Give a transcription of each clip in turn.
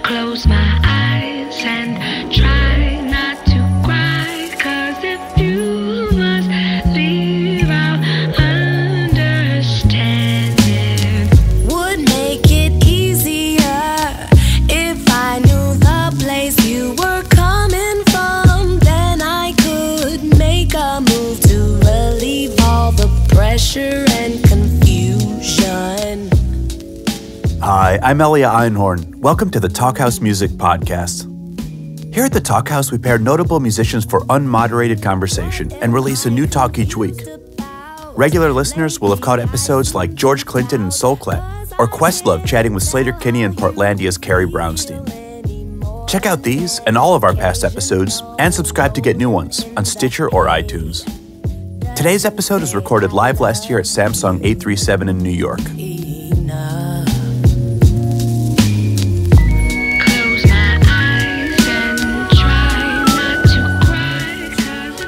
Close my eyes and try not to cry, 'cause if you must leave, I'll understand it. Would make it easier if I knew the place you were coming from. Then I could make a move to relieve all the pressure and confusion. Hi, I'm Elia Einhorn. Welcome to the Talkhouse Music Podcast. Here at the Talkhouse, we pair notable musicians for unmoderated conversation and release a new talk each week. Regular listeners will have caught episodes like George Clinton and Soulclap, or Questlove chatting with Slater-Kinney and Portlandia's Carrie Brownstein. Check out these and all of our past episodes, and subscribe to get new ones on Stitcher or iTunes. Today's episode was recorded live last year at Samsung 837 in New York. Close my eyes and try not to cry, 'cause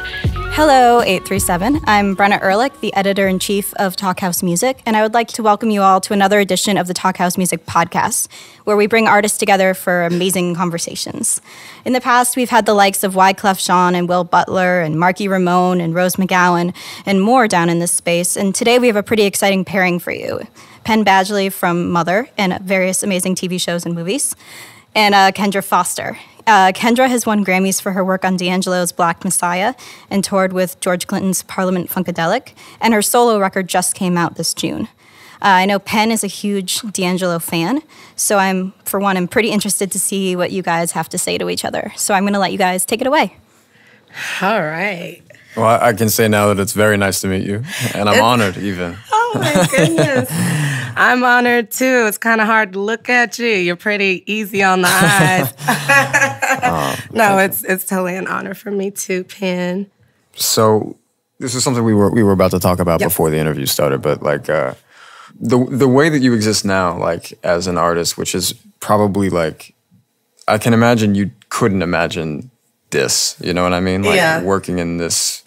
Hello, 837. I'm Brenna Ehrlich, the editor-in-chief of Talkhouse Music, and I would like to welcome you all to another edition of the Talkhouse Music Podcast, where we bring artists together for amazing conversations. In the past, we've had the likes of Wyclef Jean and Will Butler and Marky Ramone and Rose McGowan and more down in this space, and today we have a pretty exciting pairing for you. Penn Badgley from Mother and various amazing TV shows and movies, and Kendra Foster. Kendra has won Grammys for her work on D'Angelo's Black Messiah and toured with George Clinton's Parliament Funkadelic, and her solo record just came out this June. I know Penn is a huge D'Angelo fan, so I'm pretty interested to see what you guys have to say to each other. So I'm going to let you guys take it away. All right. Well, I can say now that it's very nice to meet you, and I'm honored even. Oh my goodness. I'm honored too. It's kind of hard to look at you. You're pretty easy on the eyes. No, it's totally an honor for me too, Penn. So this is something we were about to talk about before the interview started, but like the way that you exist now, like as an artist, which is probably like, I can imagine you couldn't imagine this, you know what I mean? Like working in this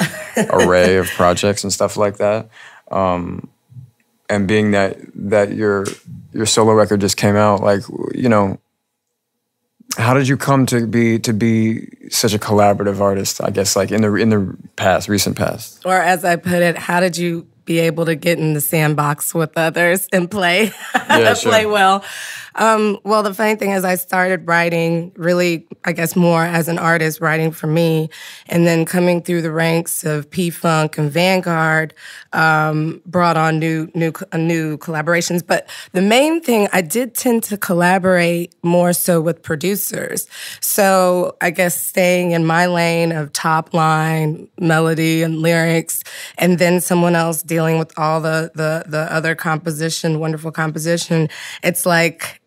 array of projects and stuff like that. And being that your solo record just came out, like, you know, how did you come to be such a collaborative artist? I guess like in the recent past. Or as I put it, how did you be able to get in the sandbox with others and play play well? Well, the funny thing is I started writing really, I guess, more as an artist, writing for me, and then coming through the ranks of P-Funk and Vanguard, brought on new collaborations. But the main thing, I did tend to collaborate more so with producers. So I guess staying in my lane of top line, melody and lyrics, and then someone else dealing with all the other composition, wonderful composition. It's like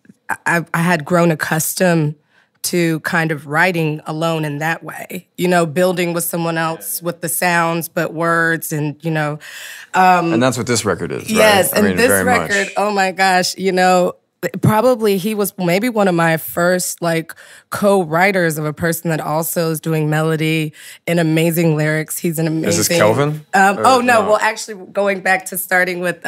I had grown accustomed to kind of writing alone in that way, you know, building with someone else with the sounds, but words and, you know. And that's what this record is, right? Yes, and this record, much. Oh my gosh, you know, probably he was maybe one of my first like co-writers of a person that also is doing melody and amazing lyrics. He's an amazing. Is this Kelvin? No. Well, actually going back to starting with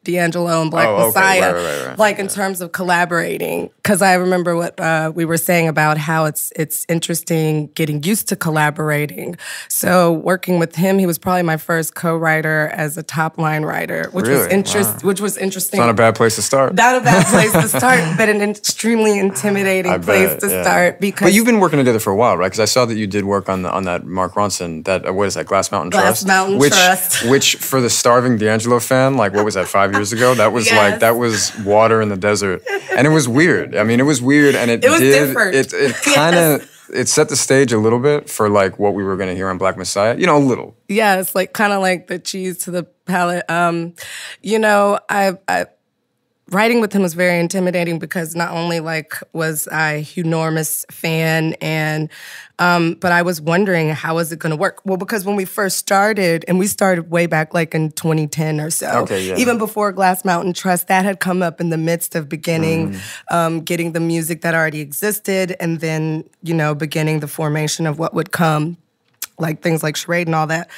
D'Angelo and Black Messiah, right. like in terms of collaborating. Because I remember what we were saying about how it's interesting getting used to collaborating. So working with him, he was probably my first co-writer as a top-line writer, which was interesting. It's not a bad place to start. Not a bad place to start, but an extremely intimidating place to start. Because but you've been working together for a while, right? Because I saw that you did work on that Mark Ronson, what is that, Glass Mountain Trust? Trust. Which for the starving D'Angelo fan, like what was that, 5 years ago? That was like, that was water in the desert. And it was weird. I mean, it was weird, and it was different. It kind of, it set the stage a little bit for like what we were going to hear on Black Messiah, you know, a little. Yeah, it's like kind of like the cheese to the palate. You know, I writing with him was very intimidating because not only like was I a enormous fan and but I was wondering how is it going to work? Well, because when we first started, and we started way back like in 2010 or so, even before Glass Mountain Trust, that had come up in the midst of beginning, getting the music that already existed, and then, you know, beginning the formation of what would come. like things like charade and all that.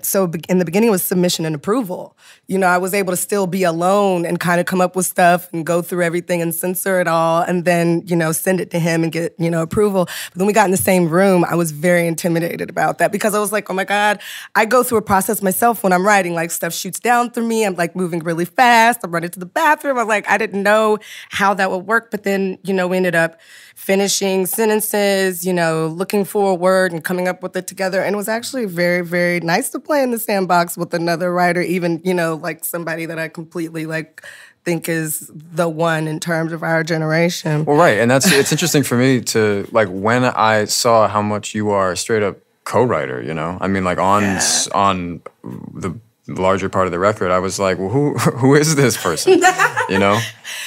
So in the beginning it was submission and approval. You know, I was able to still be alone and kind of come up with stuff and go through everything and censor it all and then, you know, send it to him and get, you know, approval. But then we got in the same room, I was very intimidated about that because I was like, oh my God, I go through a process myself when I'm writing, like stuff shoots down through me. I'm like moving really fast. I'm running to the bathroom. I'm like, I didn't know how that would work. But then, you know, we ended up finishing sentences, you know, looking for a word and coming up with it together. And it was actually very, very nice to play in the sandbox with another writer, even, you know, like somebody that I completely like think is the one in terms of our generation. Well, right. And it's interesting for me to, like, when I saw how much you are a straight up co-writer, you know, I mean, like on the larger part of the record, I was like, well, who is this person? You know?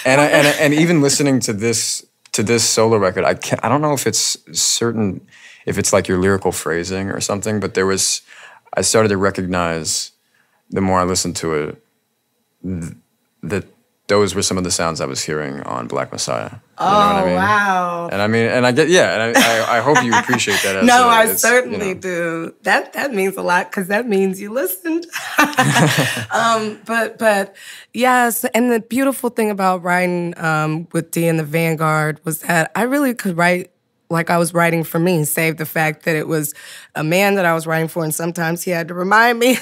And even listening to this solo record, I don't know if it's like your lyrical phrasing or something, but I started to recognize the more I listened to it that those were some of the sounds I was hearing on Black Messiah. You know what I mean? Wow. And I mean, and I get, and I hope you appreciate that. No, I certainly do. That means a lot because that means you listened. But yes, and the beautiful thing about writing with D and the Vanguard was that I really could write like I was writing for me, save the fact that it was a man that I was writing for, and sometimes he had to remind me,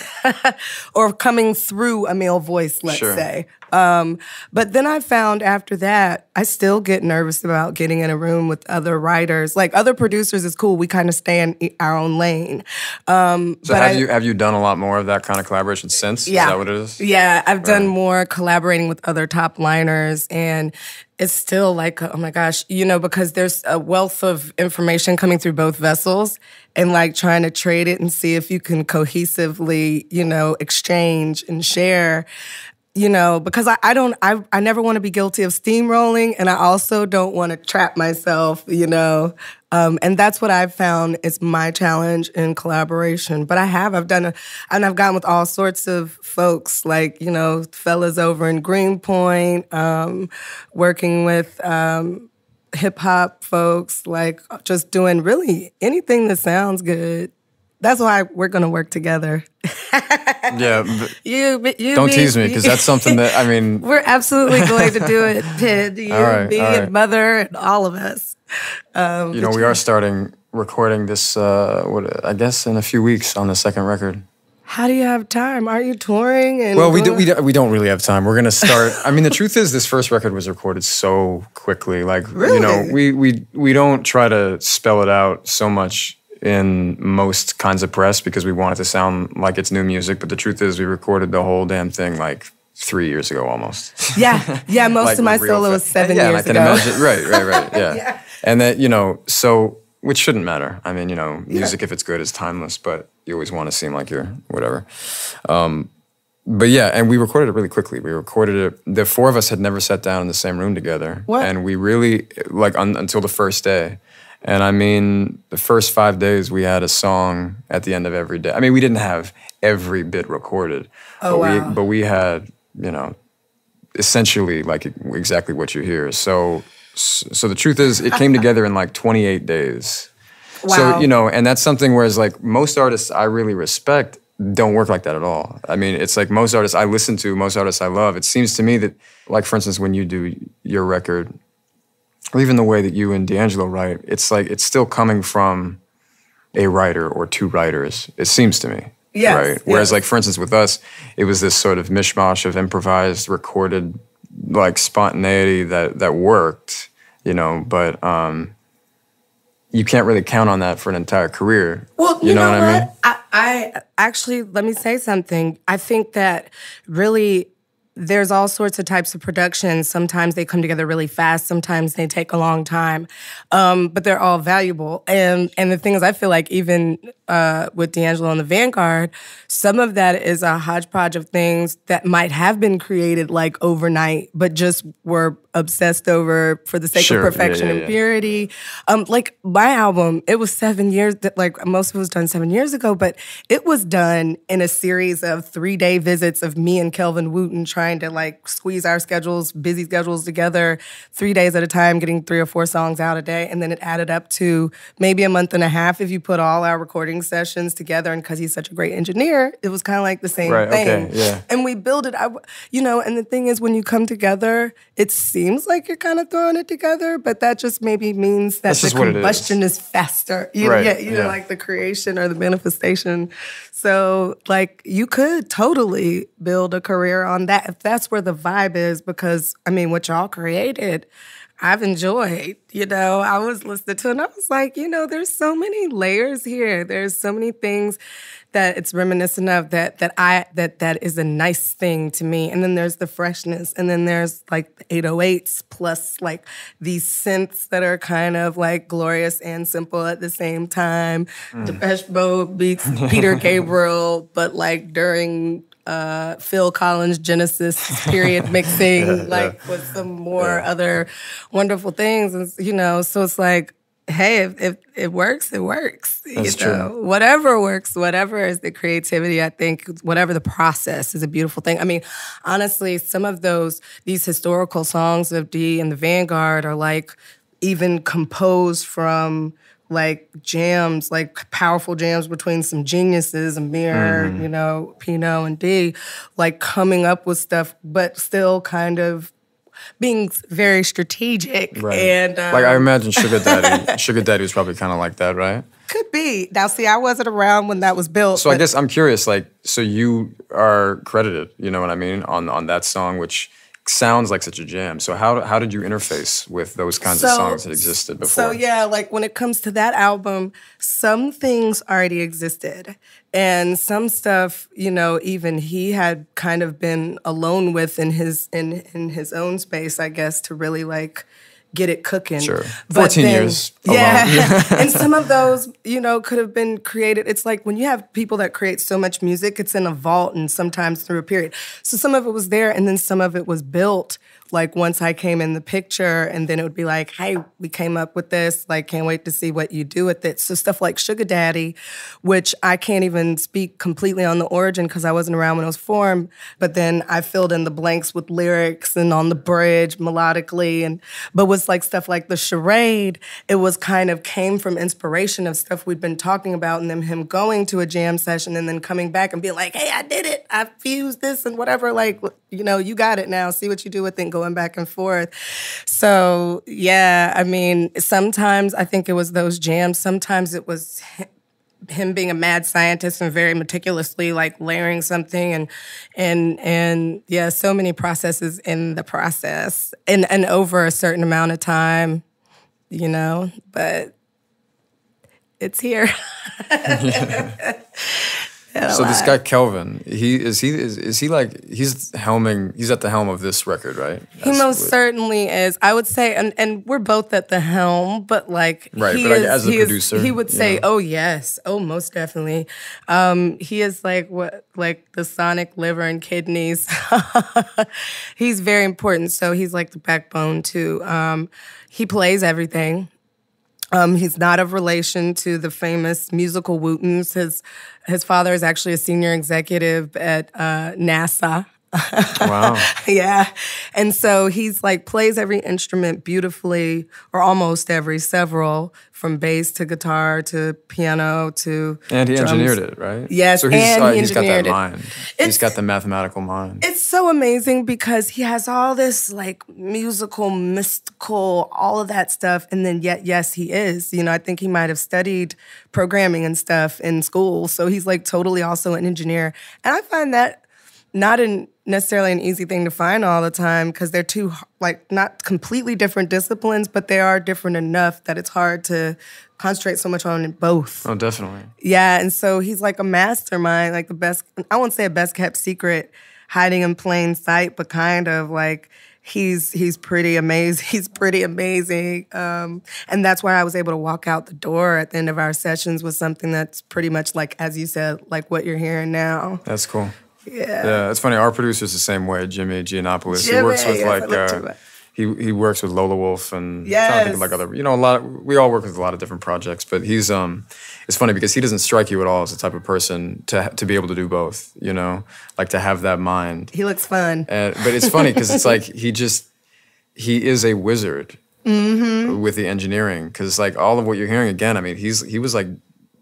or coming through a male voice, let's say. But then I found after that, I still get nervous about getting in a room with other writers. Like other producers is cool. We kind of stay in our own lane. So have you done a lot more of that kind of collaboration since? Yeah. Is that what it is? Yeah, I've done more collaborating with other top liners, and it's still like, oh my gosh, you know, because there's a wealth of information coming through both vessels and like trying to trade it and see if you can cohesively, you know, exchange and share, you know, because I never want to be guilty of steamrolling, and I also don't want to trap myself, you know. And that's what I've found is my challenge in collaboration. But I've gone with all sorts of folks, like, you know, fellas over in Greenpoint, working with hip hop folks, like just doing really anything that sounds good. That's why we're going to work together. Yeah. You don't tease me, because that's something that, I mean... We're absolutely going to do it, Penn. You, me, and Mother, and all of us. You know, we are starting recording this, I guess, in a few weeks on the second record. How do you have time? Are you touring? Well, we don't really have time. We're going to start... I mean, the truth is this first record was recorded so quickly. Like, really? You know, we don't try to spell it out so much in most kinds of press because we want it to sound like it's new music. But the truth is we recorded the whole damn thing like 3 years ago almost. Yeah. Most like, of my solo was 7 years ago. Yeah, I can imagine. Right. Yeah. Yeah. And that, you know, so, which shouldn't matter. I mean, you know, music, if it's good, is timeless, but you always want to seem like you're whatever. But yeah, and we recorded it really quickly. We recorded it, the four of us had never sat down in the same room together. What? And we really, like, until the first day. And I mean, the first 5 days, we had a song at the end of every day. I mean, we didn't have every bit recorded. But we had, you know, essentially like exactly what you hear. So the truth is, it came together in like 28 days. Wow. So, you know, and that's something whereas like most artists I really respect don't work like that at all. I mean, it's like most artists I listen to, most artists I love, it seems to me that, like, for instance, when you do your record, or even the way that you and D'Angelo write, it's like it's still coming from a writer or two writers, it seems to me. Yes, right? Whereas, like, for instance, with us, it was this sort of mishmash of improvised, recorded, like, spontaneity that worked, you know, but you can't really count on that for an entire career. Well, you know what I mean? I actually, let me say something. I think that really there's all sorts of types of productions. Sometimes they come together really fast. Sometimes they take a long time. But they're all valuable. And the thing is, I feel like even with D'Angelo and the Vanguard, some of that is a hodgepodge of things that might have been created like overnight, but just were obsessed over for the sake of perfection and purity. Like my album, it was 7 years, like most of it was done 7 years ago, but it was done in a series of 3-day visits of me and Kelvin Wooten trying trying to like squeeze our busy schedules together 3 days at a time, getting 3 or 4 songs out a day. And then it added up to maybe a month and a half if you put all our recording sessions together. And because he's such a great engineer, it was kind of like the same thing. Okay, yeah. And we build it, and the thing is, when you come together, it seems like you're kind of throwing it together, but that just maybe means that the combustion is faster. Like the creation or the manifestation. So, like, you could totally build a career on that if that's where the vibe is, because, I mean, what y'all created, I've enjoyed. I was listening to it and I was like, there's so many layers here. There's so many things that it's reminiscent of that is a nice thing to me. And then there's the freshness. And then there's like the 808s plus like these synths that are kind of like glorious and simple at the same time. Depeche Mode beats Peter Gabriel, but like during Phil Collins' Genesis period mixing, with some more other wonderful things. And, so it's like, hey, if it works, it works. That's true. Whatever works, whatever is the creativity, I think, whatever the process is a beautiful thing. I mean, honestly, some of these historical songs of Dee and the Vanguard are like even composed from like jams, like powerful jams between some geniuses, Amir, Pino and Dee, like coming up with stuff, but still kind of being very strategic. Right. And like I imagine Sugar Daddy was probably kind of like that, right? Could be. Now, see, I wasn't around when that was built. So I guess I'm curious, like, so you are credited, you know what I mean, on that song, which sounds like such a jam. So how did you interface with those kinds of songs that existed before? So yeah, like when it comes to that album, some things already existed. And some stuff, even he had kind of been alone with in his own space, I guess, to really like get it cooking. Sure. 14 years alone. Yeah. And some of those, could have been created. It's like when you have people that create so much music, it's in a vault and sometimes through a period. So some of it was there and then some of it was built. Like once I came in the picture, and then it would be like, hey, we came up with this, like, can't wait to see what you do with it. So stuff like Sugar Daddy, which I can't even speak completely on the origin because I wasn't around when it was formed, but then I filled in the blanks with lyrics and on the bridge melodically, but was like stuff like the charade, it was kind of came from inspiration of stuff we'd been talking about, and then him going to a jam session and then coming back and being like, hey, I did it, I fused this and whatever, like, you got it now, see what you do with it, going back and forth. So, yeah, I mean, sometimes I think it was those jams. Sometimes it was him being a mad scientist and very meticulously like layering something and yeah, so many processes in the process and over a certain amount of time, but it's here. So this guy Kelvin, he's at the helm of this record, right? He most certainly is. I would say, and we're both at the helm, but like as a producer, he would say, "Oh yes, oh most definitely." He is like the sonic liver and kidneys. He's very important. So he's like the backbone too. He plays everything. He's not of relation to the famous musical Wootens. His father is actually a senior executive at NASA. Wow. Yeah. And so he's like plays every instrument beautifully, or almost several, from bass to guitar to piano to And he drums. Engineered it, right? Yes, so he's got that mind. He's got the mathematical mind. It's so amazing because he has all this like musical, mystical, all of that stuff. And then yet, yes, he is. I think he might have studied programming and stuff in school. So he's like totally also an engineer. And I find that not necessarily an easy thing to find all the time because they're two, like, not completely different disciplines, but they are different enough that it's hard to concentrate so much on both. Oh, definitely. Yeah, and so he's like a mastermind, like the best, I won't say a best kept secret, hiding in plain sight, but kind of like he's pretty amazing. He's pretty amazing. And that's why I was able to walk out the door at the end of our sessions with something that's pretty much like, as you said, like what you're hearing now. That's cool. Yeah. Yeah, it's funny. Our producer's the same way, Jimmy Giannopoulos. He works with he works with Lola Wolf and I'm trying to think of like other, a lot. We all work with a lot of different projects, but he's it's funny because he doesn't strike you at all as the type of person to be able to do both. Like to have that mind. He looks fun, but it's funny because it's like he is a wizard with the engineering because like all of what you're hearing again. I mean, he was like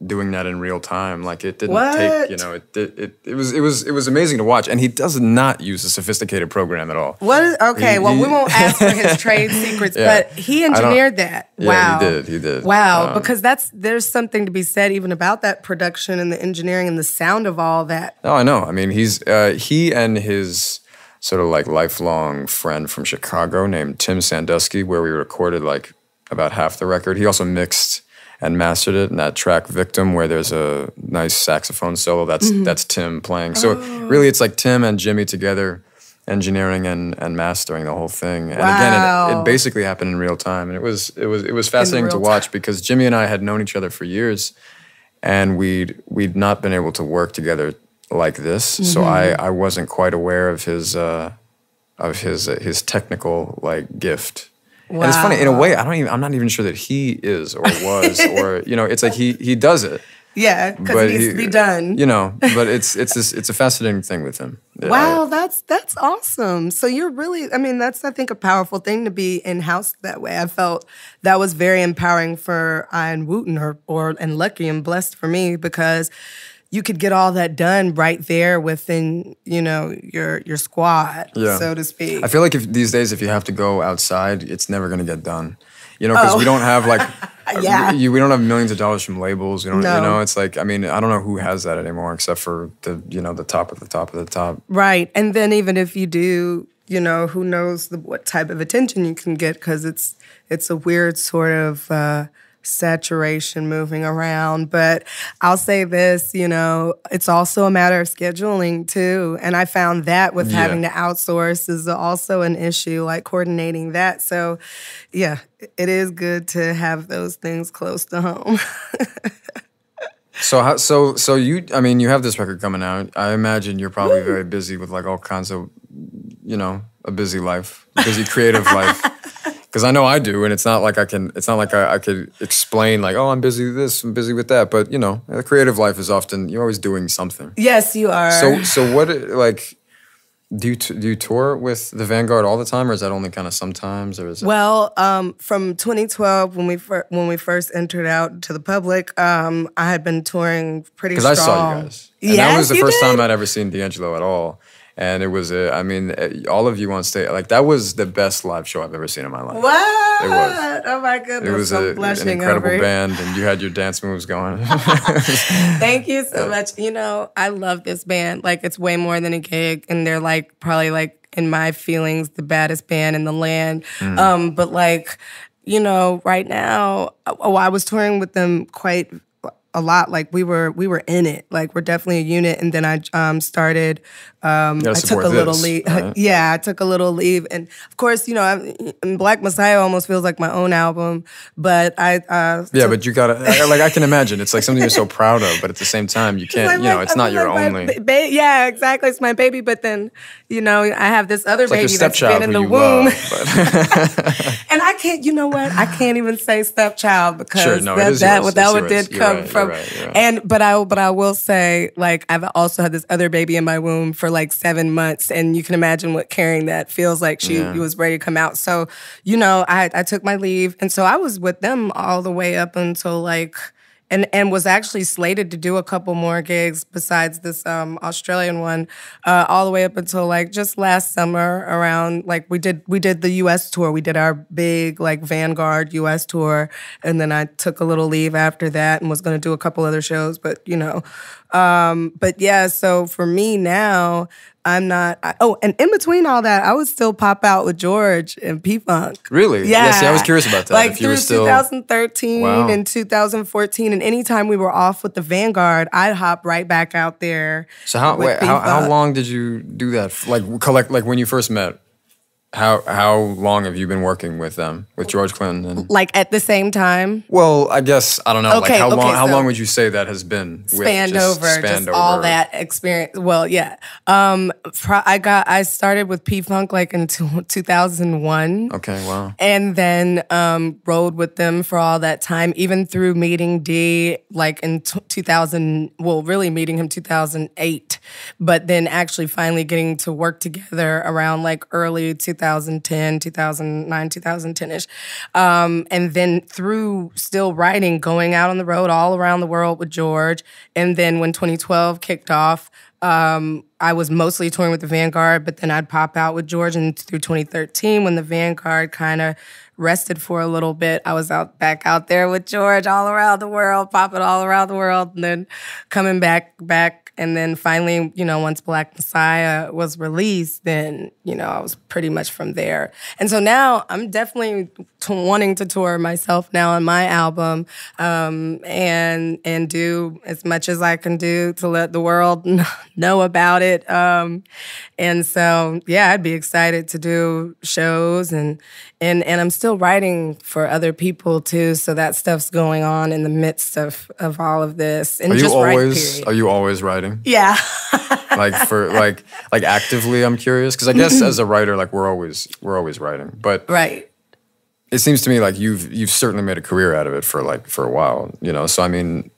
doing that in real time. Like it didn't take, it was amazing to watch. And he does not use a sophisticated program at all. What? Okay, we won't ask for his trade secrets, but he engineered that. Wow. Yeah, he did. Wow, because there's something to be said even about that production and the engineering and the sound of all that. Oh, I know. I mean, he and his sort of like lifelong friend from Chicago named Tim Sandusky, where we recorded like about half the record. He also mixed and mastered it in that track Victim, where there's a nice saxophone solo. That's Tim playing. So really it's like Tim and Jimmy together engineering and mastering the whole thing. And again, it basically happened in real time. And it was fascinating to watch because Jimmy and I had known each other for years and we'd not been able to work together like this. So I wasn't quite aware of his technical like gift. Wow. And it's funny, in a way, I'm not even sure that he is or was or, it's like he does it. Yeah, because it needs to be done. But it's a fascinating thing with him. Wow, that's awesome. So you're really, that's, I think, a powerful thing to be in-house that way. I felt that was very empowering for Ian Wooten and lucky and blessed for me because you could get all that done right there within, your squad, so to speak. I feel like these days, if you have to go outside, it's never going to get done. Because we don't have like, we don't have millions of dollars from labels. We don't, it's like, I don't know who has that anymore except for the top of the top of the top. Right. And then even if you do, who knows what type of attention you can get because it's a weird sort of saturation moving around. But I'll say this, it's also a matter of scheduling too. And I found that with having to outsource is also an issue, like coordinating that. So yeah, it is good to have those things close to home. So you have this record coming out. I imagine you're probably very busy with like all kinds of, a busy life, busy creative life. Because I know I do, and it's not like I could explain like, oh, I'm busy with this, I'm busy with that. But the creative life is often you're always doing something. Yes, you are. So what like do you tour with the Vanguard all the time, or is that only kind of sometimes, or is it? Well, from 2012 when we first entered out to the public, I had been touring pretty strong. Because I saw you guys, and that was the first time I'd ever seen D'Angelo at all. And it was, all of you on stage, like that was the best live show I've ever seen in my life. What? It was. Oh my goodness. It was an incredible band, and you had your dance moves going. Thank you so much. I love this band. Like it's way more than a gig, and they're like probably like in my feelings the baddest band in the land. But like, right now, I was touring with them quite a lot. Like we were in it. Like we're definitely a unit. And then I started. I took a little leave. Right? Yeah, I took a little leave. And of course, Black Messiah almost feels like my own album. But but you gotta like I can imagine it's like something you're so proud of. But at the same time, you can't. It's not your only. Yeah, exactly. It's my baby. But then I have this other baby that's been in the womb. And I can't. You know what? I can't even say stepchild because that did come from. Right. But I will say, like, I've also had this other baby in my womb for like 7 months, and you can imagine what carrying that feels like. She was ready to come out. So, I took my leave, and so I was with them all the way up until like, and was actually slated to do a couple more gigs besides this Australian one, all the way up until like just last summer around like we did the U.S. tour. We did our big like Vanguard U.S. tour, and then I took a little leave after that and was going to do a couple other shows. But but yeah. So for me now, I'm not. And in between all that, I would still pop out with George and P-Funk. Really? Yeah. See, I was curious about that. Like if through you were still 2013 and 2014, and anytime we were off with the Vanguard, I'd hop right back out there. So how long did you do that? Like when you first met? How long have you been working with them, with George Clinton? And, like at the same time? Well, I guess I don't know. Okay, like how so long would you say that has been spanned over all that experience? Well, yeah. I started with P-Funk like in 2001. Okay, wow. And then rode with them for all that time, even through meeting D like in 2000. Well, really meeting him 2008, but then actually finally getting to work together around like early 2010, 2009, 2010-ish. And then through still writing, going out on the road all around the world with George. And then when 2012 kicked off, I was mostly touring with the Vanguard, but then I'd pop out with George. And through 2013, when the Vanguard kind of rested for a little bit, I was back out there with George all around the world, popping all around the world, and then coming back. And then finally, once Black Messiah was released, then, I was pretty much from there. And so now I'm definitely wanting to tour myself now on my album, and do as much as I can do to let the world know about it. And so, yeah, I'd be excited to do shows and I'm still writing for other people too. So that stuff's going on in the midst of all of this. And are you always writing? Yeah. like actively, I'm curious. Because I guess as a writer, like we're always writing. But right. It seems to me like you've certainly made a career out of it for a while, So I mean,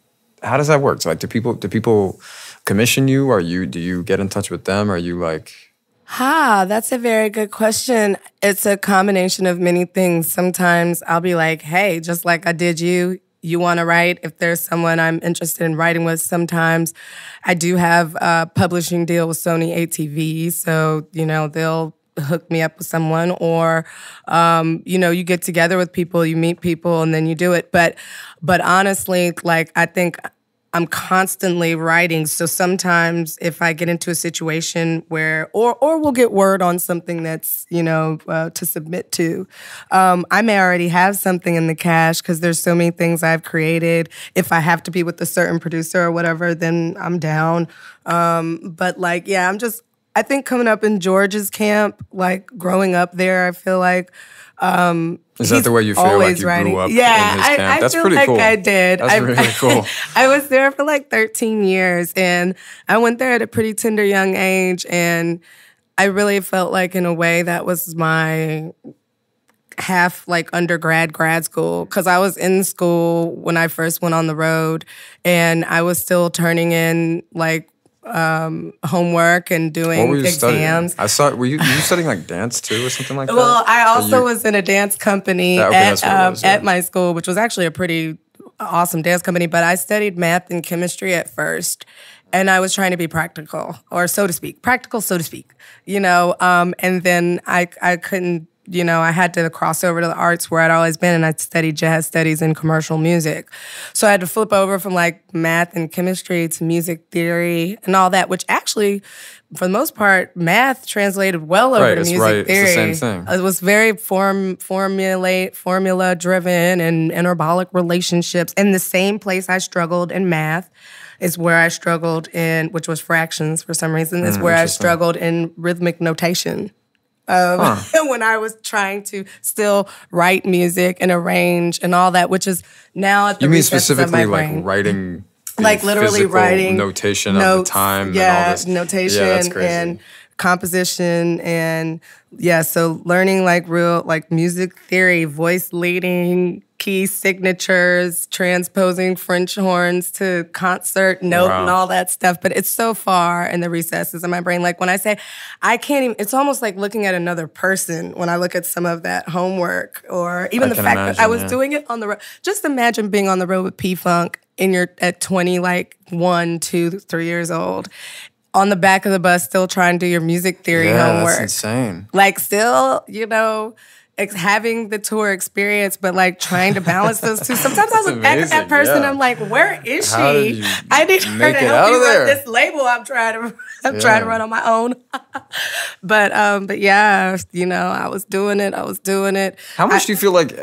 how does that work? So, like, do people commission you? Do you get in touch with them? Are you like? That's a very good question. It's a combination of many things. Sometimes I'll be like, hey, just like I did you want to write? If there's someone I'm interested in writing with, sometimes I do have a publishing deal with Sony ATV. So, they'll hook me up with someone, or, you get together with people, you meet people, and then you do it. But honestly, like, I think I'm constantly writing. So sometimes if I get into a situation where, or we'll get word on something that's, to submit to, I may already have something in the cache because there's so many things I've created. If I have to be with a certain producer or whatever, then I'm down. But like, yeah, I think coming up in George's camp, like growing up there, I feel like, is that the way you feel like you grew up in his camp? That's pretty cool. I did. That's really cool. I was there for like 13 years, and I went there at a pretty tender young age, and I really felt like in a way that was my half like undergrad, grad school, because I was in school when I first went on the road, and I was still turning in like homework and doing exams. Studying? Were you studying like dance too or something like that? Well, I also was in a dance company at my school, which was actually a pretty awesome dance company, but I studied math and chemistry at first, and I was trying to be practical, so to speak, and then I couldn't, I had to cross over to the arts where I'd always been, and I studied jazz studies and commercial music. So I had to flip over from like math and chemistry to music theory and all that, which actually, for the most part, math translated well over to music theory. It's the same thing. It was very formula-driven and interbolic relationships. And the same place I struggled in math is where I struggled in, which was fractions for some reason, is where I struggled in rhythmic notation. When I was trying to still write music and arrange and all that, which is now at the recesses of my brain. You mean specifically like writing, like literally writing notation of the time, and all this notation that's crazy. And composition, and so learning like real like music theory, voice leading, key signatures, transposing French horns to concert note and all that stuff. But it's so far in the recesses of my brain. Like when I say I can't even, it's almost like looking at another person when I look at some of that homework, or even the fact that I was doing it on the road. Just imagine being on the road with P-Funk and you're at 20, like 1, 2, 3 years old, on the back of the bus, still trying to do your music theory homework. That's insane. Like still, having the tour experience, but like trying to balance those two. Sometimes I look back at that person, I'm like, where is she? I need her to help me run this label I'm trying to run on my own. But yeah, I was doing it. How much do you feel like,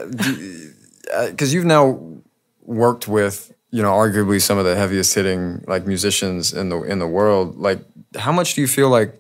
because you've now worked with, arguably some of the heaviest hitting like musicians in the world, like how much do you feel like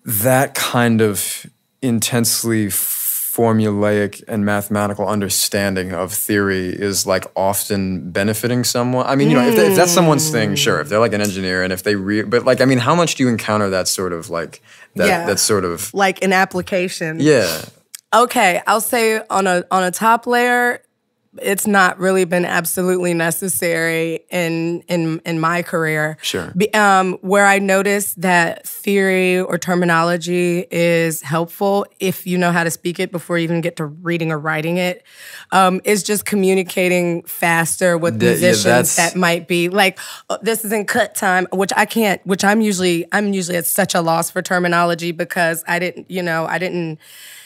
that kind of intensely formulaic and mathematical understanding of theory is like often benefiting someone. I mean, you know, if that's someone's thing, sure. If they're like an engineer and if they but like, I mean, how much do you encounter that sort of like, that sort of. Like an application. Yeah. Okay, I'll say on a top layer, it's not really been absolutely necessary in my career. Sure. Where I noticed that theory or terminology is helpful if you know how to speak it before you even get to reading or writing it, is just communicating faster with musicians that might be like, oh, this is in cut time, which I can't. Which I'm usually at such a loss for terminology because I didn't.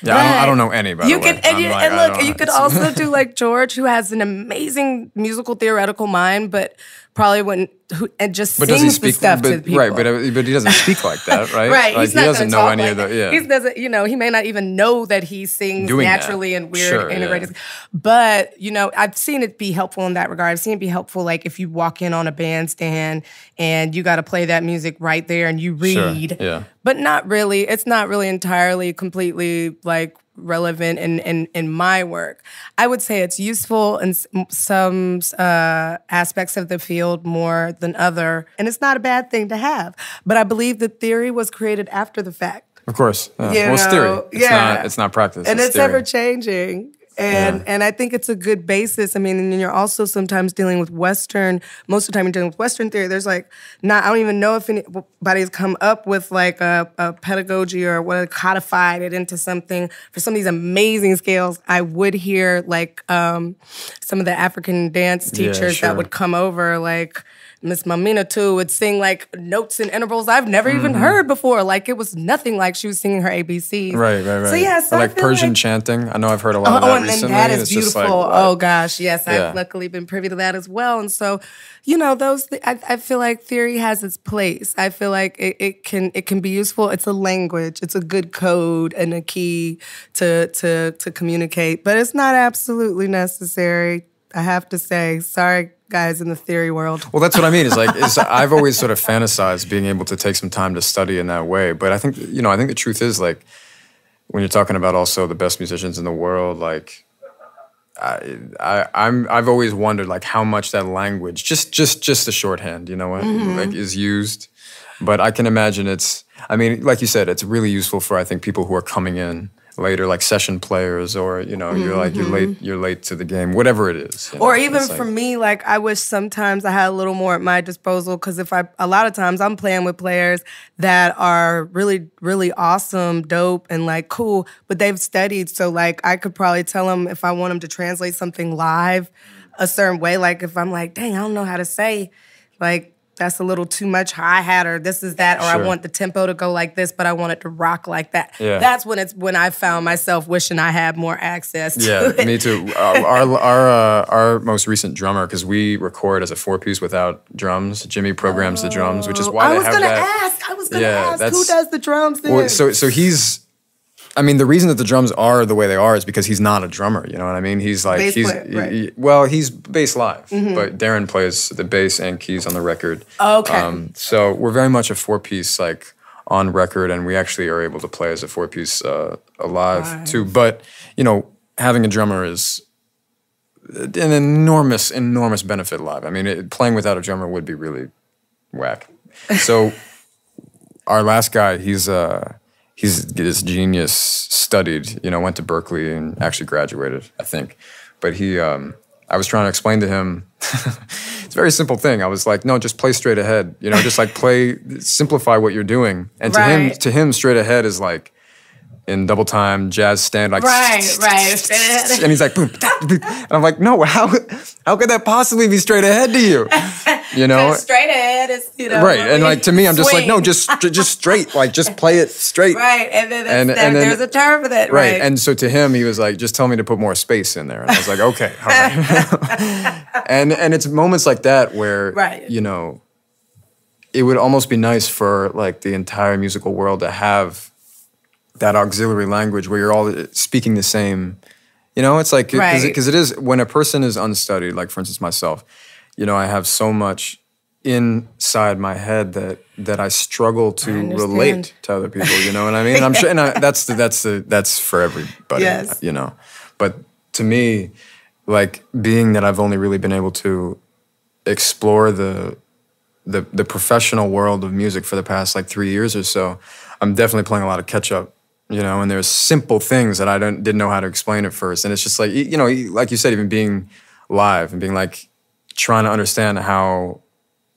Yeah, I don't know any, by the way. You could also do like George, who has an amazing musical theoretical mind, but probably wouldn't, and just sings the stuff to people. Right, but he doesn't speak like that, right? Right, like, he's not he doesn't know any like of the, that. He doesn't, he may not even know that he sings doing naturally that. And weird integrated. But, I've seen it be helpful in that regard. I've seen it be helpful, like if you walk in on a bandstand and you got to play that music right there and you read. Sure. Yeah. But not really. It's not really entirely, completely like relevant in my work. I would say it's useful in some aspects of the field more than other, and it's not a bad thing to have. But I believe that theory was created after the fact. Of course. Well, it's theory. It's not practice. And it's theory. ever changing. And I think it's a good basis. I mean, and you're also sometimes dealing with Western, most of the time you're dealing with Western theory. There's like, I don't even know if anybody's come up with like a pedagogy or what codified it into something. For some of these amazing scales, I would hear like some of the African dance teachers that would come over, like Miss Mamina too, would sing like notes and intervals I've never even heard before. Like it was nothing like she was singing her ABCs. Right. So yes, or like Persian chanting. I know I've heard a lot of that recently. And that is beautiful. Oh gosh, yes, I've luckily been privy to that as well. And so, I feel like theory has its place. I feel like it can be useful. It's a language. It's a good code and a key to communicate. But it's not absolutely necessary. I have to say, sorry, guys in the theory world. Well, that's what I mean. I've always sort of fantasized being able to take some time to study in that way. But I think the truth is, like, when you're talking about also the best musicians in the world, like, I've always wondered like how much that language, just the shorthand, like is used. But I can imagine like you said, it's really useful for I think people who are coming in later, like session players, or you're late to the game, whatever it is. Or even for me, like I wish sometimes I had a little more at my disposal, because a lot of times I'm playing with players that are really, really awesome, dope, and like cool, but they've studied, so like I could probably tell them if I want them to translate something live a certain way, like if I'm like, dang, I don't know how to say, like, that's a little too much hi-hat, or this is that, or I want the tempo to go like this, but I want it to rock like that. Yeah. That's when I found myself wishing I had more access to it. Me too. Our most recent drummer, because we record as a 4-piece without drums. Jimmy programs the drums, which is why I was gonna ask who does the drums then? Well, so he's. I mean, the reason that the drums are the way they are is because he's not a drummer. You know what I mean? He's like he's bass live, but Darren plays the bass and keys on the record. Okay. So we're very much a 4-piece like on record, and we actually are able to play as a 4-piece live too. But having a drummer is an enormous benefit live. I mean, playing without a drummer would be really whack. So our last guy, he's this genius, studied, went to Berkeley and actually graduated, I think. But I was trying to explain to him, it's a very simple thing. I was like, no, just play straight ahead. Just like simplify what you're doing. And to him, straight ahead is like in double time, jazz stand, like right. And he's like, boom, and I'm like, no, how could that possibly be straight ahead to you? Straight ahead is right, and like to me, I'm just like, no, just straight, like just play it straight, right, and then there's a term for that, right. And so to him, he was like, just tell me to put more space in there, and I was like, okay, all right. and it's moments like that where it would almost be nice for like the entire musical world to have that auxiliary language where you're all speaking the same. It's like, because it is, when a person is unstudied, like for instance myself, I have so much inside my head that I struggle to relate to other people. You know what I mean? And I'm sure, and that's for everybody. Yes. You know, but to me, like being that I've only really been able to explore the professional world of music for the past like 3 years or so, I'm definitely playing a lot of catch up. You know, and there's simple things that I didn't know how to explain at first, and it's just like, you know, like you said, even being live and being like trying to understand how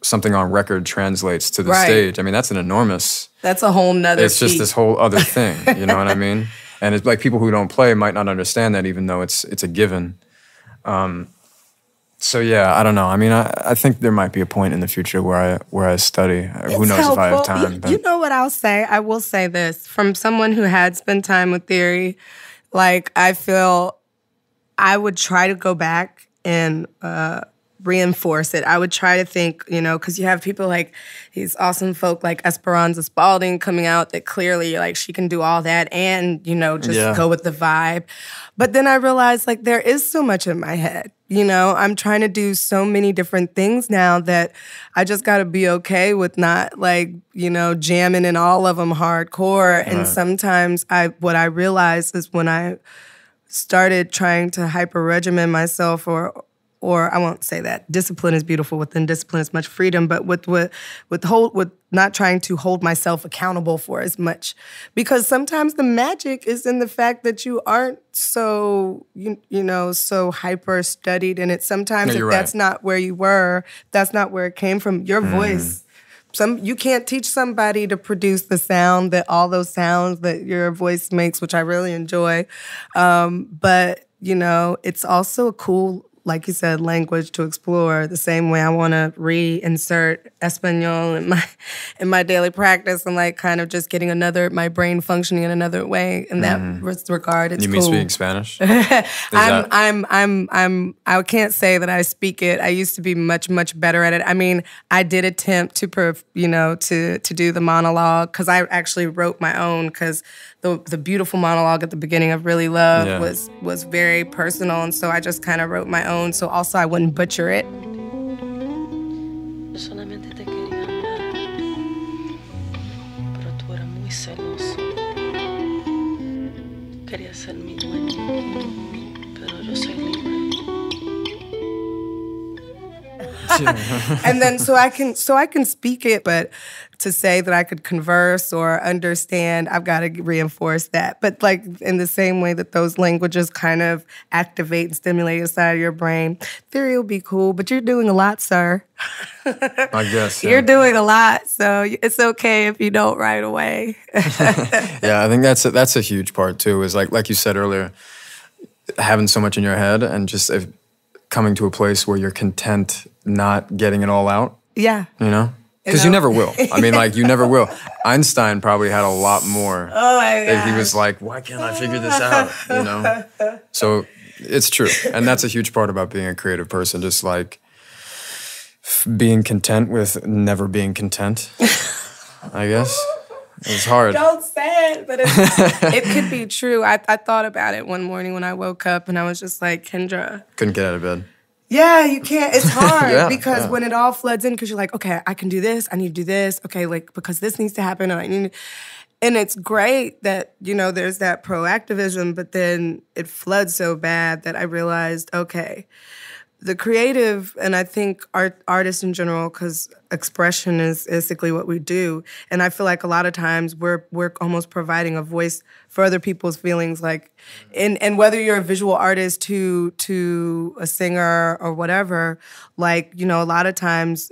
something on record translates to the stage. I mean, that's a whole nother it's just this whole other thing, you know what I mean? And it's like people who don't play might not understand that, even though it's a given. So yeah, I don't know. I mean, I think there might be a point in the future where I study. Who knows if I have time. You know what I'll say? I will say this. From someone who had spent time with theory, like I feel I would try to go back and reinforce it. I would try to think, you know, because you have people like these awesome folk like Esperanza Spalding coming out that clearly like she can do all that and, you know, just go with the vibe. But then I realized like there is so much in my head. You know, I'm trying to do so many different things now that I just got to be okay with not like, you know, jamming in all of them hardcore. And sometimes what I realized is when I started trying to hyper-regimen myself or I won't say that. Discipline is beautiful. Within discipline is much freedom, but with not trying to hold myself accountable for as much. Because sometimes the magic is in the fact that you aren't so, you know, so hyper studied in it. Sometimes if that's not where you were, that's not where it came from, your voice. You can't teach somebody to produce the sound that all those sounds that your voice makes, which I really enjoy. But, you know, it's also a cool, like you said, language to explore. The same way I want to reinsert Espanol in my daily practice and like kind of just getting my brain functioning in another way. In that regard, it's cool. You mean speaking Spanish? I can't say that I speak it. I used to be much, much better at it. I mean, I did attempt to do the monologue because I actually wrote my own because the beautiful monologue at the beginning of Really Love was very personal, and so I just kind of wrote my own, so also I wouldn't butcher it. Solamente te quería amar, pero tú eras muy celoso. Querías ser mi dueño, pero yo soy libre. And then so I can speak it, but to say that I could converse or understand, I've got to reinforce that. But like in the same way that those languages kind of activate and stimulate inside of your brain, theory will be cool, but you're doing a lot, sir. I guess. You're doing a lot, so it's okay if you don't right away. Yeah, I think that's a huge part too, is like you said earlier, having so much in your head and just coming to a place where you're content not getting it all out. Yeah. You know? Because you never will. I mean, like, you never will. Einstein probably had a lot more. Oh, my God. He was like, why can't I figure this out? You know? So it's true. And that's a huge part about being a creative person, just like being content with never being content, I guess. It's hard. Don't say it, but it could be true. I thought about it one morning when I woke up and I was just like, Kendra. Couldn't get out of bed. Yeah, you can't. It's hard because when it all floods in, because you're like, okay, I can do this. I need to do this. Okay, like, because this needs to happen. And it's great that, you know, there's that proactivism, but then it floods so bad that I realized, okay, the creative, and I think artists in general, because expression is basically what we do, and I feel like a lot of times we're almost providing a voice for other people's feelings, like, and whether you're a visual artist to a singer or whatever, like, you know, a lot of times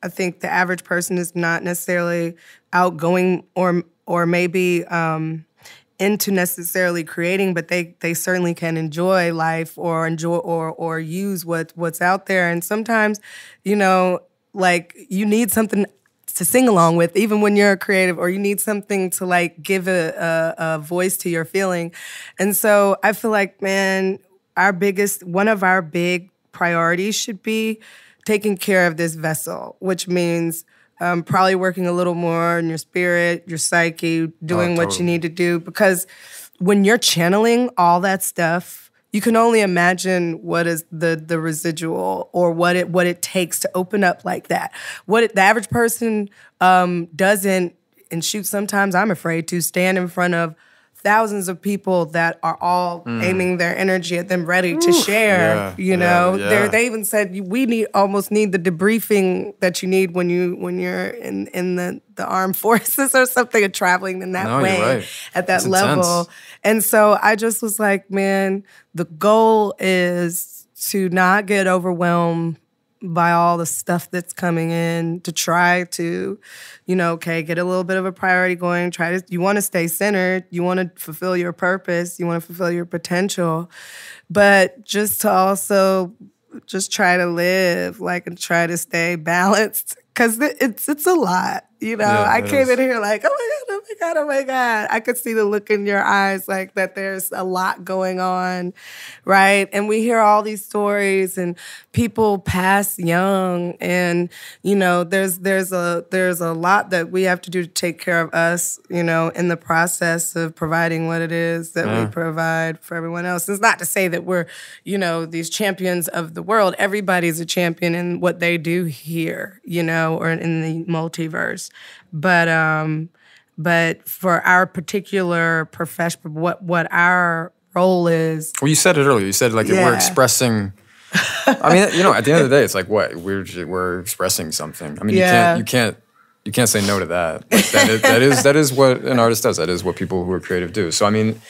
I think the average person is not necessarily outgoing or maybe into necessarily creating, but they certainly can enjoy life or use what's out there. And sometimes, you know, like you need something to sing along with, even when you're a creative, or you need something to like give a voice to your feeling. And so I feel like, man, one of our big priorities should be taking care of this vessel, which means probably working a little more in your spirit, your psyche, doing what you need to do. Because when you're channeling all that stuff, you can only imagine what is the residual or what it takes to open up like that. The average person doesn't, and shoot, sometimes I'm afraid to stand in front of thousands of people that are all aiming their energy at them, ready to share. They even said we almost need the debriefing that you need when you're in the armed forces or something, and traveling in that way at that level. Intense. And so I just was like, man, the goal is to not get overwhelmed by all the stuff that's coming in, to try to, get a little bit of a priority going. You want to stay centered. You want to fulfill your purpose. You want to fulfill your potential. But just to also just try to live, and try to stay balanced. Because it's a lot, I came in here like, oh my God. I could see the look in your eyes that there's a lot going on, right? And we hear all these stories, and people pass young, and there's a lot that we have to do to take care of us, in the process of providing what it is that we provide for everyone else. It's not to say that we're these champions of the world. Everybody's a champion in what they do here, or in the multiverse. But for our particular profession, what our role is. Well, you said it earlier. You said we're expressing. I mean, at the end of the day, it's like what we're expressing something. I mean, you can't say no to that. That is what an artist does. That is what people who are creative do. So I mean,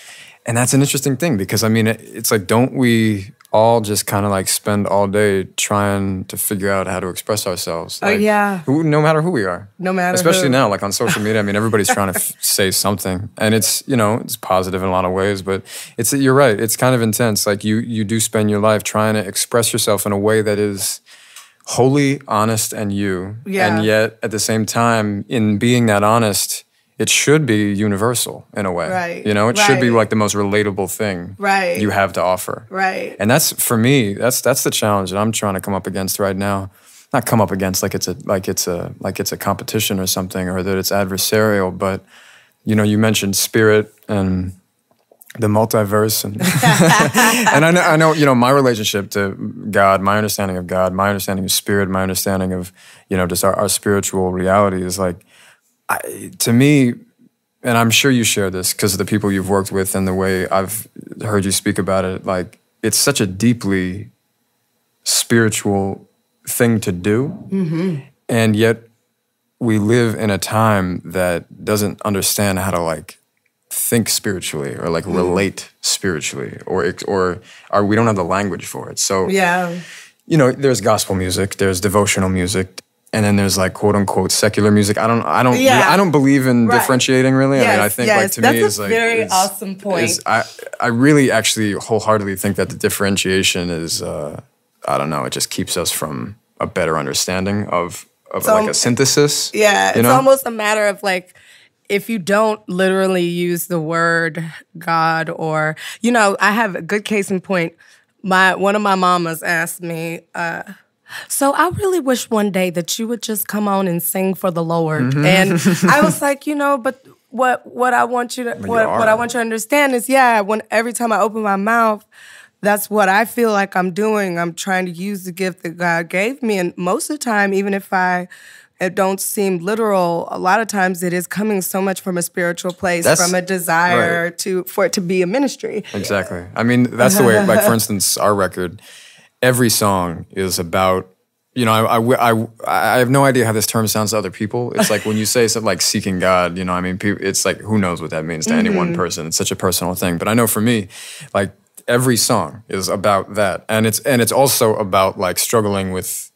and that's an interesting thing, because I mean, it's like, don't we all just kind of spend all day trying to figure out how to express ourselves? No matter who we are. No matter especially now, on social media. I mean, everybody's trying to say something, and it's it's positive in a lot of ways, but you're right. It's kind of intense. You do spend your life trying to express yourself in a way that is wholly honest and you, and yet at the same time, in being that honest, it should be universal in a way. Right. It should be the most relatable thing you have to offer. Right. And that's, for me, that's the challenge that I'm trying to come up against right now. Not come up against like it's a competition or something, or that it's adversarial, but you mentioned spirit and the multiverse, and and I know my relationship to God, my understanding of God, my understanding of spirit, my understanding of just our spiritual reality is to me, and I'm sure you share this because of the people you've worked with and the way I've heard you speak about it, it's such a deeply spiritual thing to do, and yet we live in a time that doesn't understand how to think spiritually or relate spiritually, or we don't have the language for it. So there's gospel music, there's devotional music. And then there's quote unquote secular music. I don't believe in differentiating really. Yes, I mean, I think to me is that's a very awesome point. I really actually wholeheartedly think that the differentiation is I don't know. It just keeps us from a better understanding of a synthesis. Yeah, it's almost a matter of if you don't literally use the word God, or I have a good case in point. One of my mamas asked me. So I really wish one day that you would just come on and sing for the Lord. And I was like, but what I want you to understand is, every time I open my mouth, that's what I feel like I'm doing. I'm trying to use the gift that God gave me. And most of the time, even if it don't seem literal, a lot of times it is coming so much from a spiritual place, from a desire for it to be a ministry. Exactly. I mean, that's the way, for instance, our record, every song is about, I have no idea how this term sounds to other people. It's when you say something like seeking God, I mean, it's who knows what that means to any one person. It's such a personal thing. But I know for me, every song is about that. And it's also about struggling with,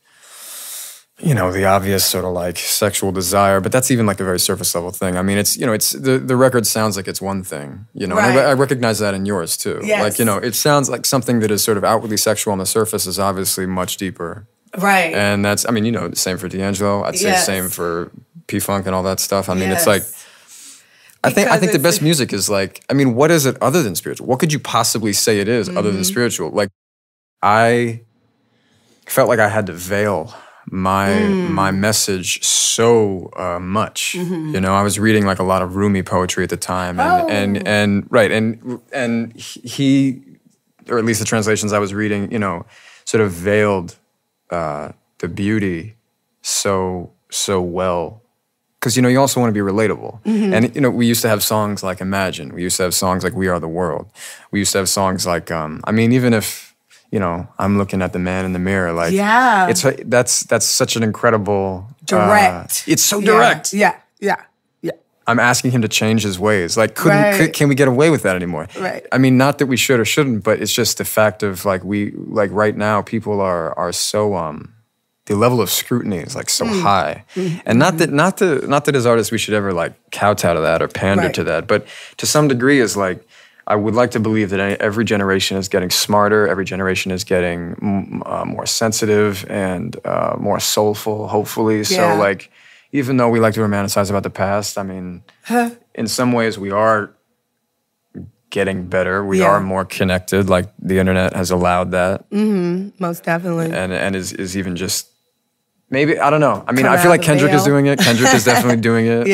the obvious sort of sexual desire, but that's even a very surface level thing. I mean, it's the record sounds like it's one thing, and I recognize that in yours too. Yes. It sounds like something that is sort of outwardly sexual on the surface is obviously much deeper. Right. And that's, I mean, same for D'Angelo. I'd say same for P-Funk and all that stuff. I mean, it's I think the best music is what is it other than spiritual? What could you possibly say it is other than spiritual? I felt like I had to veil my message so much. I was reading a lot of Rumi poetry at the time, and he or at least the translations I was reading, sort of veiled the beauty so well. Because, you also want to be relatable. Mm-hmm. And, we used to have songs like Imagine. We used to have songs like We Are the World. We used to have songs like, even if, I'm looking at the man in the mirror, like, that's such an incredible... Direct. It's so direct. Yeah. I'm asking him to change his ways. Like, can we get away with that anymore? Right. I mean, not that we should or shouldn't, but it's just the fact of, like, right now, people are so... the level of scrutiny is like so high, and not that as artists we should ever like kowtow to that or pander to that, but to some degree is like I would like to believe that every generation is getting smarter, every generation is getting more sensitive and more soulful, hopefully. Yeah. So like, even though we like to romanticize about the past, I mean, in some ways we are getting better. We are more connected. Like the internet has allowed that. Most definitely. And is even just. Maybe, I don't know. I mean, I feel like Kendrick is doing it. Kendrick is definitely doing it.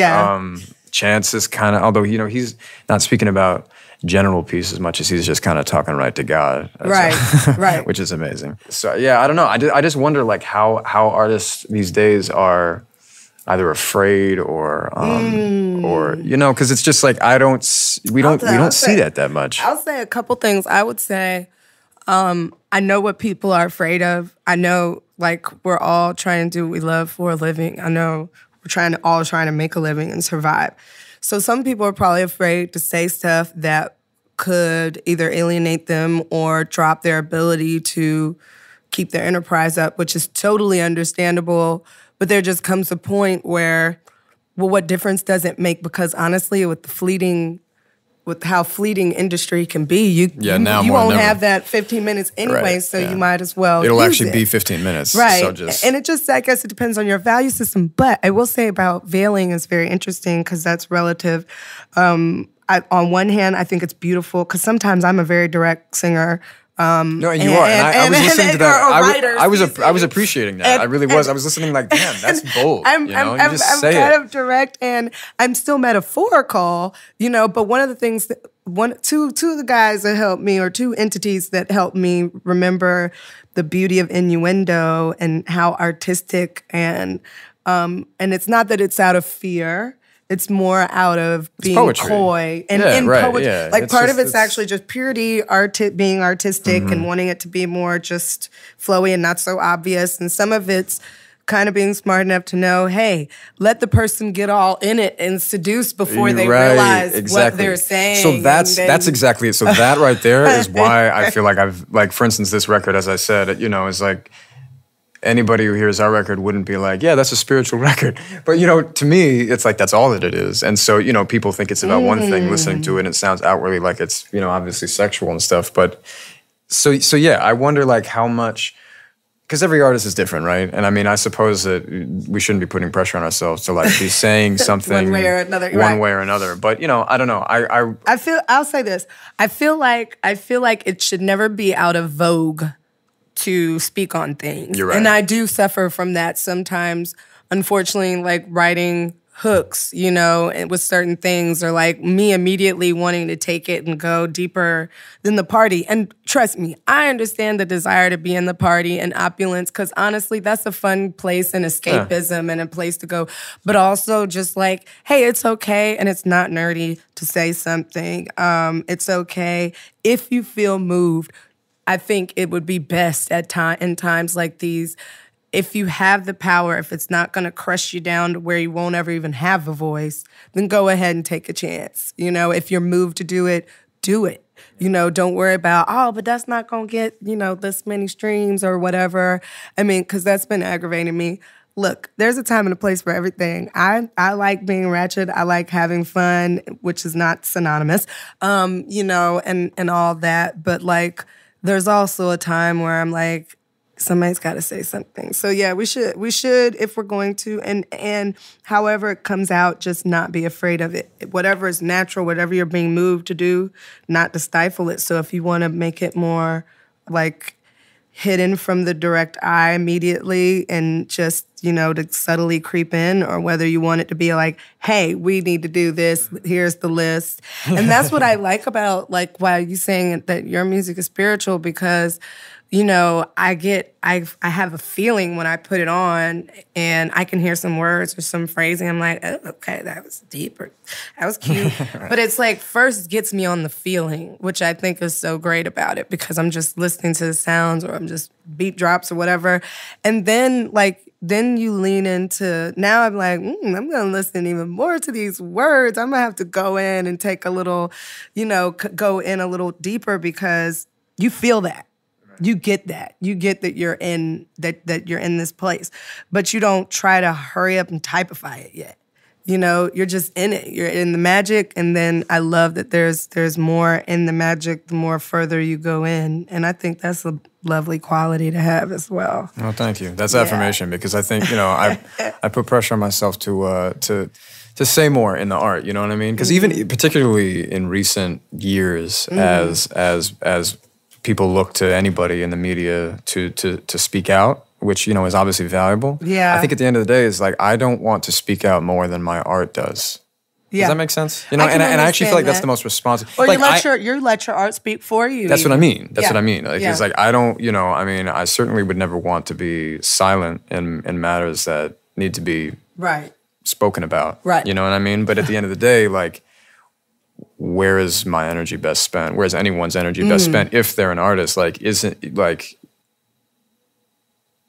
Chance is kind of, although, he's not speaking about general peace as much as he's just kind of talking right to God. Right. Which is amazing. So, yeah, I don't know. I just wonder, like, how artists these days are either afraid or because it's just like, we don't see that much. I'll say a couple things. I would say, I know what people are afraid of. I know, like, we're all trying to do what we love for a living. I know we're all trying to make a living and survive. So some people are probably afraid to say stuff that could either alienate them or drop their ability to keep their enterprise up, which is totally understandable. But there just comes a point where, well, what difference does it make? Because honestly, with how fleeting industry can be, you won't have that 15 minutes anyway, so you might as well It'll actually be 15 minutes. Right. So and it just, I guess it depends on your value system. But I will say about veiling is very interesting because that's relative. On one hand, I think it's beautiful because sometimes I'm a very direct singer. No, and you are. And I was listening to that. I was appreciating that. I really was. I was listening like, damn, that's bold. I'm kind of direct and I'm still metaphorical, but one of the things two of the guys that helped me, or two entities that helped me remember the beauty of innuendo and how artistic and it's not that it's out of fear. It's more out of being coy and in poetry. Yeah. Like part of it's actually just purity, being artistic and wanting it to be more just flowy and not so obvious. And some of it's kind of being smart enough to know, hey, let the person get all in it and seduce before they realize what they're saying. So that's exactly it. So that right there is why I feel like I've, like, for instance, this record, as I said, is like, anybody who hears our record wouldn't be like, yeah, that's a spiritual record. But, to me, it's like that's all that it is. And so, people think it's about one thing, listening to it, and it sounds outwardly like it's, obviously sexual and stuff. But so yeah, I wonder, like, how much, because every artist is different, right? And I mean, I suppose that we shouldn't be putting pressure on ourselves to, like, be saying something one way or another. But, I don't know. I'll say this. I feel like it should never be out of vogue to speak on things. You're right. And I do suffer from that sometimes, unfortunately, like writing hooks, with certain things, or like me immediately wanting to take it and go deeper than the party. And trust me, I understand the desire to be in the party and opulence, because honestly, that's a fun place and escapism and a place to go. But also just like, hey, it's okay and it's not nerdy to say something. It's okay if you feel moved. I think it would be best in times like these, if you have the power, if it's not going to crush you down to where you won't ever even have a voice, then go ahead and take a chance. If you're moved to do it, do it. Don't worry about, but that's not going to get, this many streams or whatever. I mean, because that's been aggravating me. Look, there's a time and a place for everything. I like being ratchet. I like having fun, which is not synonymous, and all that. But like, there's also a time where I'm like, somebody's got to say something. So yeah, we should, if we're going to, and however it comes out, just not be afraid of it. Whatever is natural, whatever you're being moved to do, not to stifle it. So if you want to make it more like hidden from the direct eye immediately and just you know, to subtly creep in, or whether you want it to be like, hey, we need to do this, here's the list. And that's what I like about, like, why you saying that your music is spiritual, because, you know, I have a feeling when I put it on and I can hear some words or some phrasing. I'm like, oh, okay, that was deep, or that was cute. Right. But it's like, first gets me on the feeling, which I think is so great about it, because I'm just listening to the sounds, or I'm just beat drops or whatever. And then, like, then you lean into, now I'm like, I'm going to listen even more to these words. I'm going to have to go in and take a little, you know, go in a little deeper, because you feel that. You get that. You get that you're in that you're in this place, but you don't try to hurry up and typify it yet. You know, you're just in it. You're in the magic, and then I love that there's more in the magic the more further you go in, and I think that's a lovely quality to have as well. Well, thank you. That's affirmation, because I think, you know, I put pressure on myself to say more in the art. You know what I mean? Because even particularly in recent years, as people look to anybody in the media to speak out, which, you know, is obviously valuable. Yeah. I think at the end of the day, it's like, I don't want to speak out more than my art does. Yeah. Does that make sense? You know, and I actually feel like that's the most responsible. Or like, you let your art speak for you. That's what I mean. That's what I mean. Like, it's like, I don't, you know, I mean, I certainly would never want to be silent in matters that need to be spoken about. Right. You know what I mean? But at the end of the day, like, where is my energy best spent? Where is anyone's energy best spent if they're an artist? Like, isn't, like,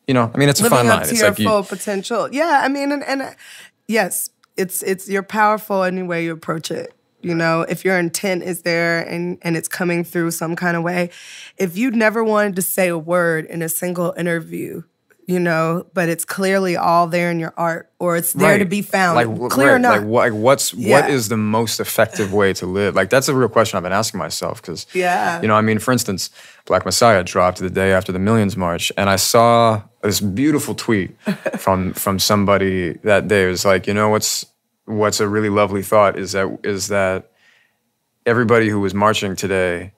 you know, I mean, it's a fine line. Living up to your full potential. Yeah, I mean, and yes, it's you're powerful any way you approach it. You know, if your intent is there and it's coming through some kind of way. If you never wanted to say a word in a single interview, you know, but it's clearly all there in your art, or it's there to be found, like, clear or not. Like, what is the most effective way to live? Like, that's a real question I've been asking myself, because, you know, I mean, for instance, Black Messiah dropped the day after the Millions March, and I saw this beautiful tweet from somebody that day. It was like, you know, what's a really lovely thought is that everybody who was marching today,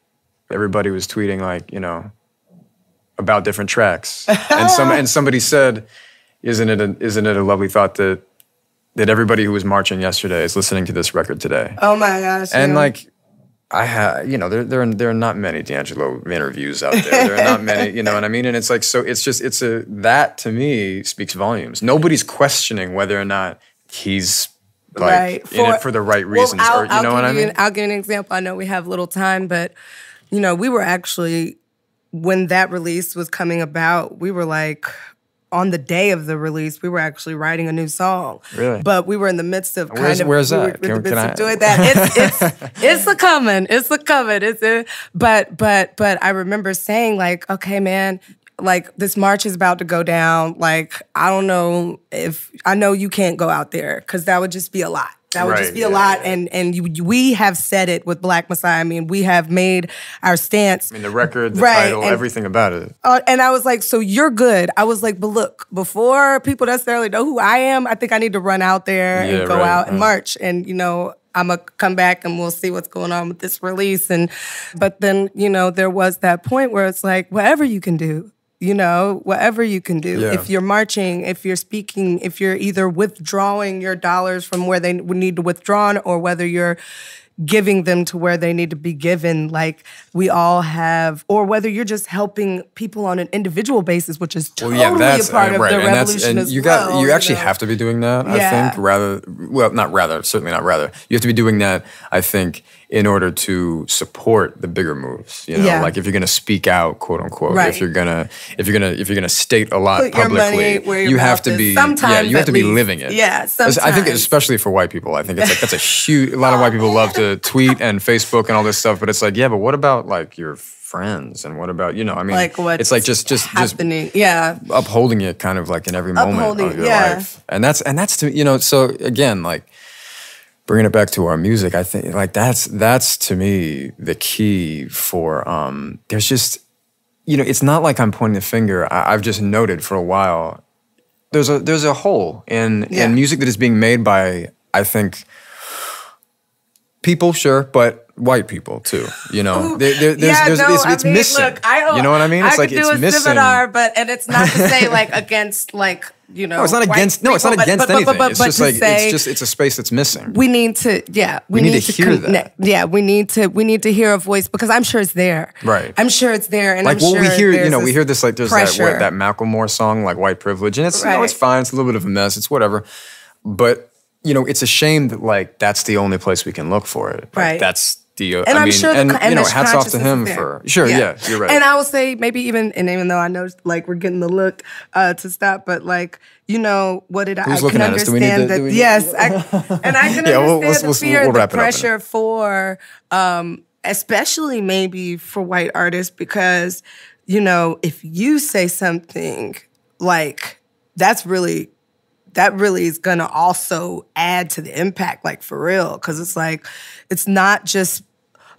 everybody was tweeting, like, you know, about different tracks, and somebody said, "Isn't it a lovely thought that everybody who was marching yesterday is listening to this record today?" Oh my gosh! And like, I have, you know, there are not many D'Angelo interviews out there. There are not many, you know what I mean? And it's like, so it's just that to me speaks volumes. Nobody's questioning whether or not he's like in it for the right reasons, or you know what I mean? I'll give you an example. I know we have little time, but you know, we were actually, when that release was coming about, we were like, on the day of the release, we were actually writing a new song. Really? But we were in the midst of where's that? Doing that. It's a coming. But I remember saying, like, okay, man, like, this march is about to go down. Like, I don't know I know you can't go out there, because that would just be a lot. That would just be a lot, and we have said it with Black Messiah. I mean, we have made our stance. I mean, the record, the title, everything about it. And I was like, so you're good. I was like, but look, before people necessarily know who I am, I think I need to run out there and go out and march. And, you know, I'm going to come back and we'll see what's going on with this release. But then, you know, there was that point where it's like, whatever you can do. You know, whatever you can do. Yeah. If you're marching, if you're speaking, if you're either withdrawing your dollars from where they would need to withdraw, or whether you're giving them to where they need to be given, like we all have, or whether you're just helping people on an individual basis, which is totally a part of the revolution as well. You actually have to be doing that, I think, certainly not rather. You have to be doing that, I think, in order to support the bigger moves, you know, like if you're going to speak out, quote unquote, if you're going to state a lot put publicly, you have to be, you have to be living it. Yeah, sometimes. I think, especially for white people, I think it's like, that's a huge, a lot of white people love to tweet and Facebook and all this stuff, but it's like, yeah, but what about like your friends, and what about, you know, I mean, like what's it's like just happening, upholding it kind of like in every moment of your life. And that's to, you know, so again, like, bringing it back to our music, I think like that's to me the key for there's just, you know, it's not like I'm pointing the finger. I've just noted for a while there's a hole in music that is being made by, I think, people, sure, but white people too. You know, it's missing. Look, you know what I mean? It's like it's missing. Seminar, and it's not to say like against like. You know, no, it's not against. No, it's not against anything. It's just like it's a space that's missing. We need to, we need to hear that. Yeah, we need to hear a voice because I'm sure it's there. Right. I'm sure it's there, and like I'm sure we hear. You know, we hear this like there's pressure. that Macklemore song like "White Privilege," and it's it's fine. It's a little bit of a mess. It's whatever, but you know, it's a shame that like that's the only place we can look for it. Like, right. That's. And I'm sure, you know, hats off to him for yeah, you're right. And I will say maybe even though I know like we're getting the look to stop, but like you know what did Who's I can understand that yes, I can understand the fear and the pressure for especially maybe for white artists because you know if you say something like that really is gonna also add to the impact, like for real, because it's like it's not just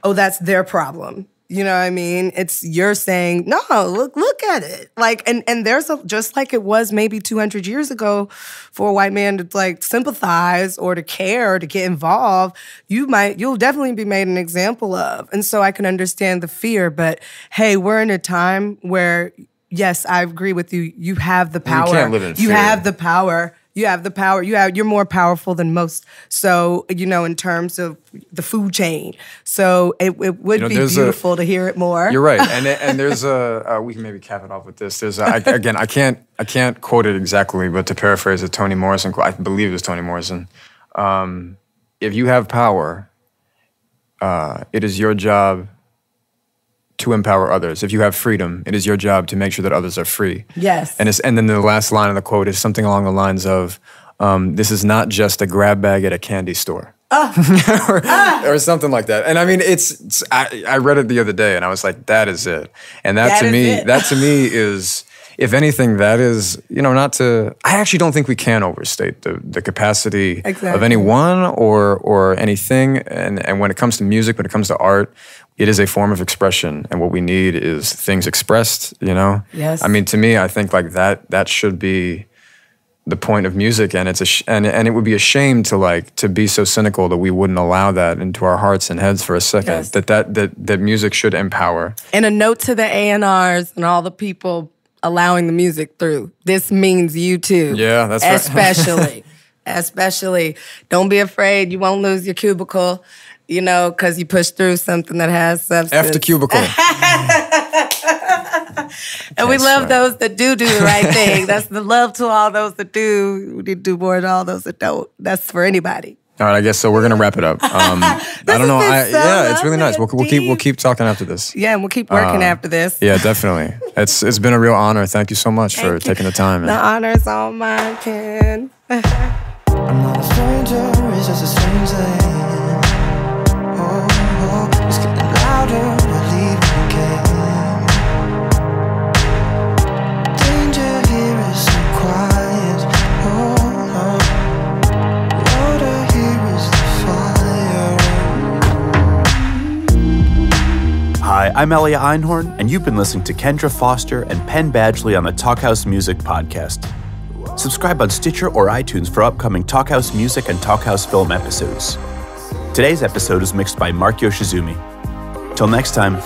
that's their problem. You know what I mean? It's you're saying no. Look at it. Like and there's just like it was maybe 200 years ago for a white man to like sympathize or to care or to get involved. You'll definitely be made an example of. And so I can understand the fear, but hey, we're in a time where yes, I agree with you. You have the power. You can't live in fear. You have the power. You have the power. You're more powerful than most. So, you know, in terms of the food chain. So it would be beautiful to hear it more. You're right. And there's we can maybe cap it off with this. There's again, I can't quote it exactly, but to paraphrase a Toni Morrison quote, I believe it was Toni Morrison. If you have power, it is your job to empower others. If you have freedom, it is your job to make sure that others are free. Yes. And then the last line of the quote is something along the lines of, this is not just a grab bag at a candy store. Or something like that. And I mean, I read it the other day and I was like, that is it. And that to me is, if anything, that is, you know, I actually don't think we can overstate the capacity of anyone or anything. And when it comes to music, when it comes to art, it is a form of expression. And what we need is things expressed, you know? Yes. I mean, to me, I think like that should be the point of music. And and it would be a shame to be so cynical that we wouldn't allow that into our hearts and heads for a second, yes. that music should empower. And a note to the A&Rs and all the people allowing the music through. This means you too. Yeah, that's right. Especially. Don't be afraid. You won't lose your cubicle, you know, because you push through something that has substance. F the cubicle. And we love those that do the right thing. That's the love to all those that do. We need to do more than all those that don't. That's for anybody. All right, I guess so. We're gonna wrap it up. I don't know. It's really nice. We'll keep talking after this. Yeah, and we'll keep working after this. Yeah, definitely. It's been a real honor. Thank you so much for taking the time. The honor is all mine, Penn. I'm not a stranger. It's just a strange thing. Oh, it's getting louder. Believe me again. Danger here is so quiet. Oh. Hi, I'm Elia Einhorn, and you've been listening to Kendra Foster and Penn Badgley on the Talkhouse Music Podcast. Subscribe on Stitcher or iTunes for upcoming Talkhouse Music and Talkhouse Film episodes. Today's episode is mixed by Mark Yoshizumi. Till next time.